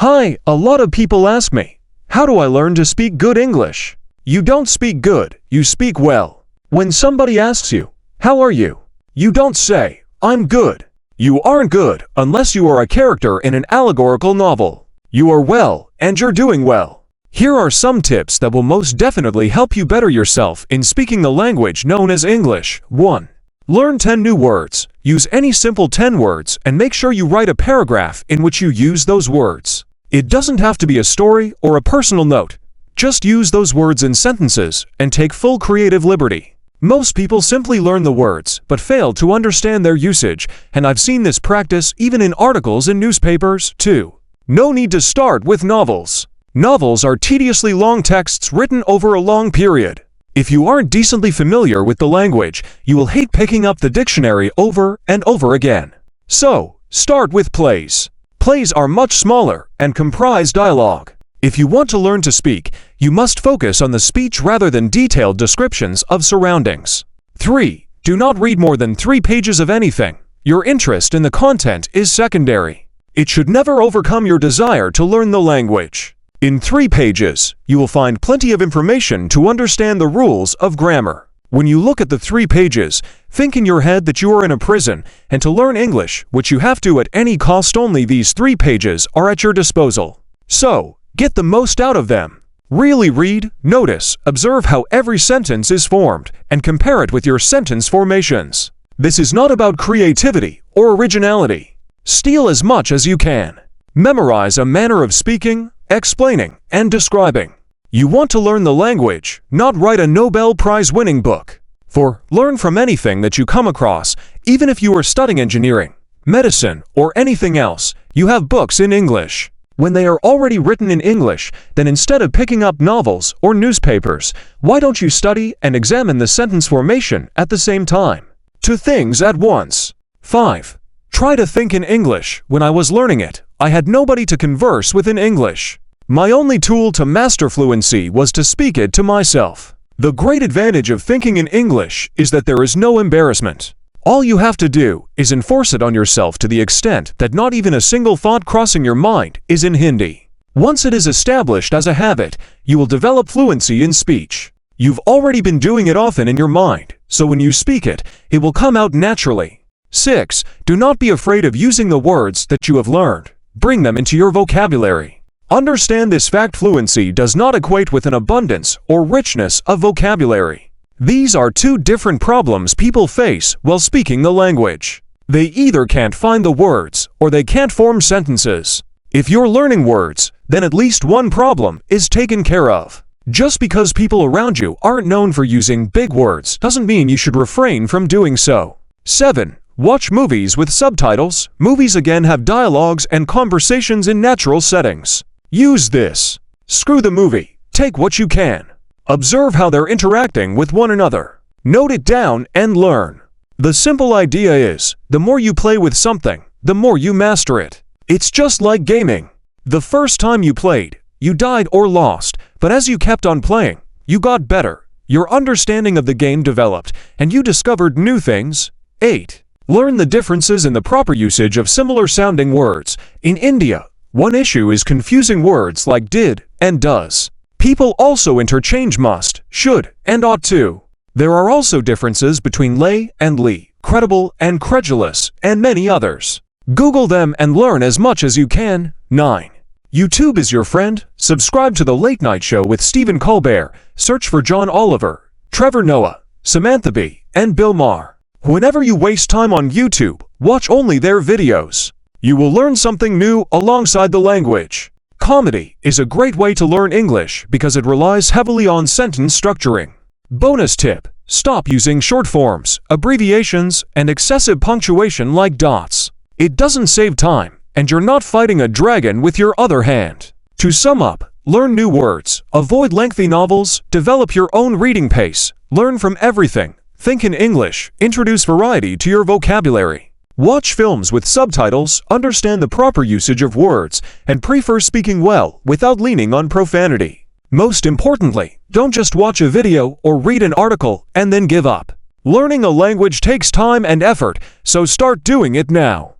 Hi, a lot of people ask me, how do I learn to speak good English? You don't speak good, you speak well. When somebody asks you, how are you? You don't say, I'm good. You aren't good unless you are a character in an allegorical novel. You are well, and you're doing well. Here are some tips that will most definitely help you better yourself in speaking the language known as English. 1. Learn 10 new words. Use any simple 10 words and make sure you write a paragraph in which you use those words. It doesn't have to be a story or a personal note. Just use those words in sentences and take full creative liberty. Most people simply learn the words but fail to understand their usage, and I've seen this practice even in articles in newspapers. 2. No need to start with novels. Novels are tediously long texts written over a long period. If you aren't decently familiar with the language, you will hate picking up the dictionary over and over again. So, start with plays. Plays are much smaller and comprise dialogue. If you want to learn to speak, you must focus on the speech rather than detailed descriptions of surroundings. 3. Do not read more than 3 pages of anything. Your interest in the content is secondary. It should never overcome your desire to learn the language. In 3 pages, you will find plenty of information to understand the rules of grammar. When you look at the 3 pages, think in your head that you are in a prison, and to learn English, which you have to at any cost, only these 3 pages are at your disposal. So, get the most out of them. Really read, notice, observe how every sentence is formed, and compare it with your sentence formations. This is not about creativity or originality. Steal as much as you can. Memorize a manner of speaking, explaining, and describing. You want to learn the language, not write a Nobel Prize-winning book. For, learn from anything that you come across, even if you are studying engineering, medicine, or anything else. You have books in English. When they are already written in English, then instead of picking up novels or newspapers, why don't you study and examine the sentence formation at the same time? 2 things at once. 5. Try to think in English. When I was learning it, I had nobody to converse with in English. My only tool to master fluency was to speak it to myself. The great advantage of thinking in English is that there is no embarrassment. All you have to do is enforce it on yourself to the extent that not even a single thought crossing your mind is in Hindi. Once it is established as a habit, you will develop fluency in speech. You've already been doing it often in your mind, so when you speak it, it will come out naturally. 6. Do not be afraid of using the words that you have learned. Bring them into your vocabulary. Understand this fact: fluency does not equate with an abundance or richness of vocabulary. These are 2 different problems people face while speaking the language. They either can't find the words or they can't form sentences. If you're learning words, then at least one problem is taken care of. Just because people around you aren't known for using big words doesn't mean you should refrain from doing so. 7. Watch movies with subtitles. Movies again have dialogues and conversations in natural settings. Use this. Screw the movie. Take what you can. Observe how they're interacting with one another. Note it down and learn. The simple idea is, the more you play with something, the more you master it. It's just like gaming. The first time you played, you died or lost, but as you kept on playing, you got better. Your understanding of the game developed, and you discovered new things. 8. Learn the differences in the proper usage of similar-sounding words. In India, one issue is confusing words like did and does. People also interchange must, should, and ought to. There are also differences between lay and li, credible and credulous, and many others. Google them and learn as much as you can. 9. YouTube is your friend. Subscribe to The Late Night Show with Stephen Colbert. Search for John Oliver, Trevor Noah, Samantha Bee, and Bill Maher. Whenever you waste time on YouTube, watch only their videos. You will learn something new alongside the language. Comedy is a great way to learn English because it relies heavily on sentence structuring. Bonus tip: stop using short forms, abbreviations, and excessive punctuation like dots. It doesn't save time, and you're not fighting a dragon with your other hand. To sum up, learn new words, avoid lengthy novels, develop your own reading pace, learn from everything. Think in English, introduce variety to your vocabulary. Watch films with subtitles, understand the proper usage of words, and prefer speaking well without leaning on profanity. Most importantly, don't just watch a video or read an article and then give up. Learning a language takes time and effort, so start doing it now.